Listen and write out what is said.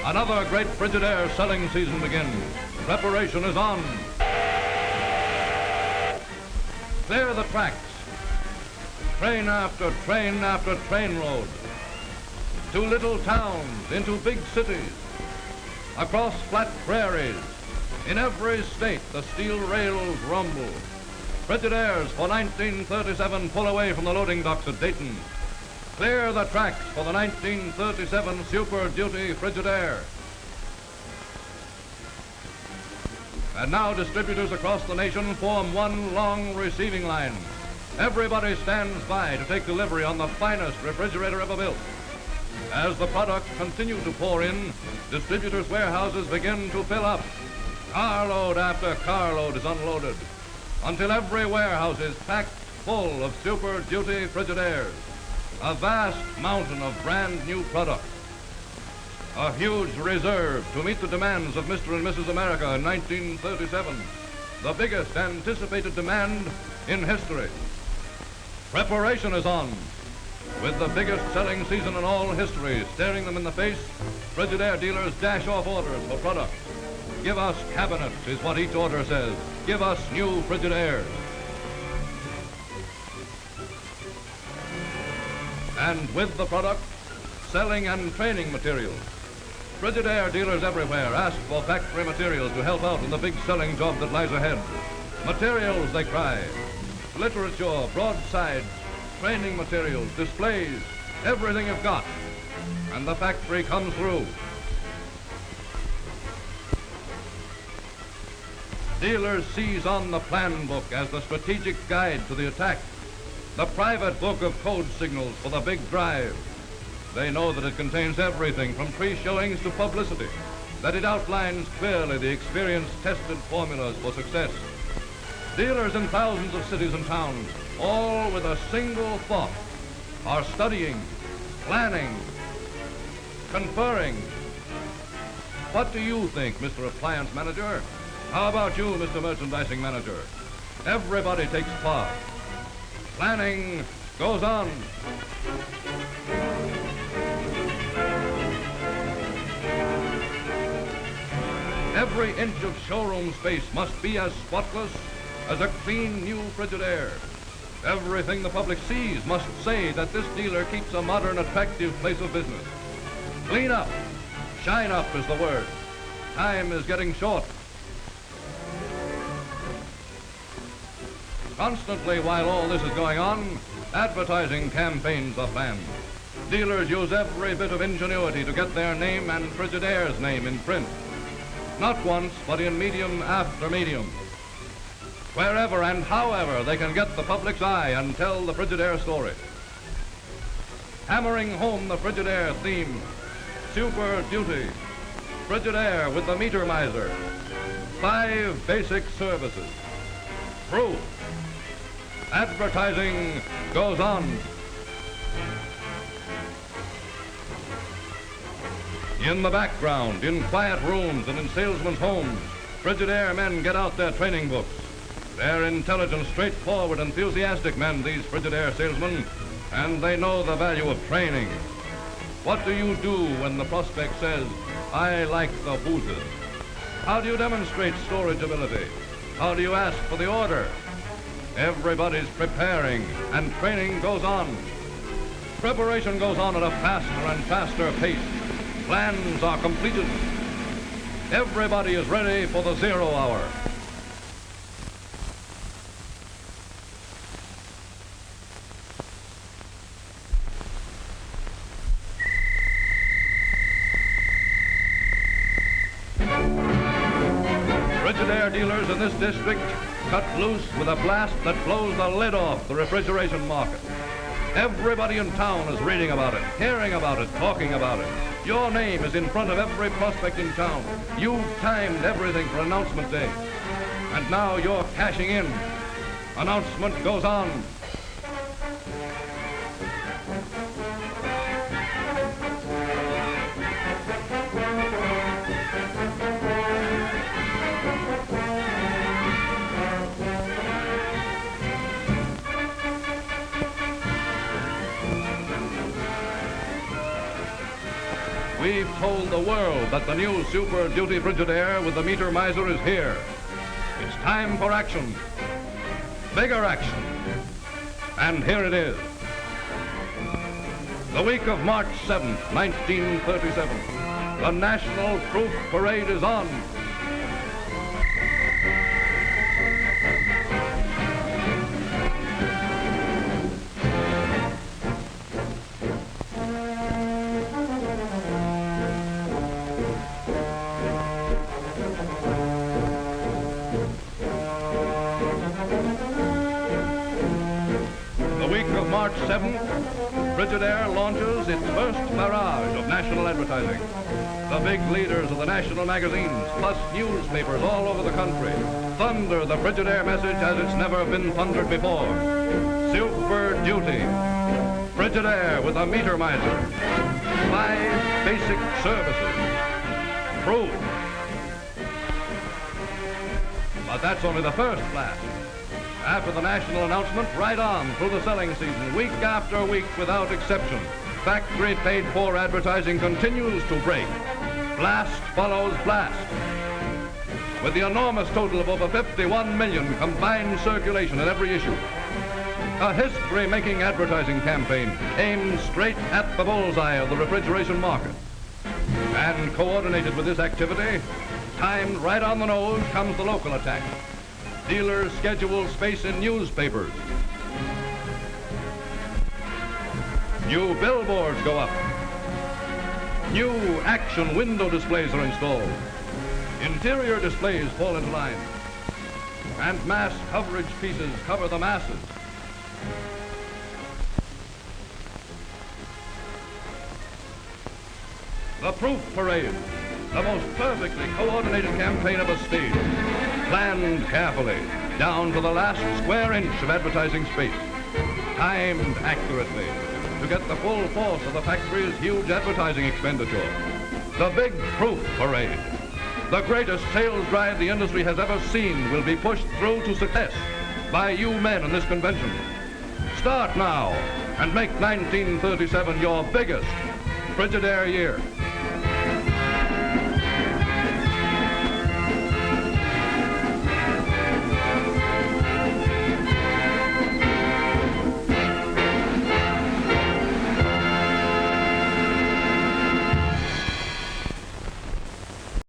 Another great Frigidaire selling season begins. Preparation is on. Clear the tracks. Train after train road. To little towns, into big cities. Across flat prairies. In every state, the steel rails rumble. Frigidaires for 1937 pull away from the loading docks at Dayton. Clear the tracks for the 1937 Super Duty Frigidaire. And now distributors across the nation form one long receiving line. Everybody stands by to take delivery on the finest refrigerator ever built. As the products continue to pour in, distributors' warehouses begin to fill up. Carload after carload is unloaded, until every warehouse is packed full of Super Duty Frigidaires. A vast mountain of brand new products. A huge reserve to meet the demands of Mr. and Mrs. America in 1937. The biggest anticipated demand in history. Preparation is on. With the biggest selling season in all history staring them in the face, Frigidaire dealers dash off orders for products. Give us cabinets is what each order says. Give us new Frigidaires. And with the product, selling and training materials. Frigidaire dealers everywhere ask for factory materials to help out in the big selling job that lies ahead. Materials, they cry. Literature, broadsides, training materials, displays, everything you've got. And the factory comes through. Dealers seize on the plan book as the strategic guide to the attack. The private book of code signals for the big drive. They know that it contains everything from pre-showings to publicity, that it outlines clearly the experienced, tested formulas for success. Dealers in thousands of cities and towns, all with a single thought, are studying, planning, conferring. What do you think, Mr. Appliance Manager? How about you, Mr. Merchandising Manager? Everybody takes part. Planning goes on. Every inch of showroom space must be as spotless as a clean new Frigidaire. Everything the public sees must say that this dealer keeps a modern, attractive place of business. Clean up, shine up is the word. Time is getting short. Constantly while all this is going on, advertising campaigns are planned. Dealers use every bit of ingenuity to get their name and Frigidaire's name in print. Not once, but in medium after medium. Wherever and however they can get the public's eye and tell the Frigidaire story. Hammering home the Frigidaire theme. Super Duty. Frigidaire with the meter miser. 5 basic services. Proof. Advertising goes on. In the background, in quiet rooms and in salesmen's homes, Frigidaire men get out their training books. They're intelligent, straightforward, enthusiastic men, these Frigidaire salesmen, and they know the value of training. What do you do when the prospect says, I like the boozers? How do you demonstrate storage ability? How do you ask for the order? Everybody's preparing, and training goes on. Preparation goes on at a faster and faster pace. Plans are completed. Everybody is ready for the 0 hour. Frigidaire dealers in this district cut loose with a blast that blows the lid off the refrigeration market. Everybody in town is reading about it, hearing about it, talking about it. Your name is in front of every prospect in town. You've timed everything for announcement day. And now you're cashing in. Announcement goes on. we've told the world that the new Super Duty Frigidaire with the meter miser is here. It's time for action. Bigger action. And here it is. The week of March 7th, 1937. The National Proof Parade is on. The week of March 7th, Frigidaire launches its first barrage of national advertising. The big leaders of the national magazines, plus newspapers all over the country, thunder the Frigidaire message as it's never been thundered before. Super Duty. Frigidaire with a meter miser. 5 basic services. Proof. But that's only the first blast. After the national announcement, right on through the selling season, week after week without exception, factory paid-for advertising continues to break. Blast follows blast. With the enormous total of over 51 million combined circulation in every issue. A history-making advertising campaign aimed straight at the bullseye of the refrigeration market. And coordinated with this activity, timed right on the nose, comes the local attack. Dealers schedule space in newspapers. New billboards go up. New action window displays are installed. Interior displays fall into line. And mass coverage pieces cover the masses. The Proof Parade, the most perfectly coordinated campaign ever staged. Planned carefully, down to the last square inch of advertising space. Timed accurately to get the full force of the factory's huge advertising expenditure. The big Proof Parade, the greatest sales drive the industry has ever seen, will be pushed through to success by you men in this convention. Start now and make 1937 your biggest Frigidaire year.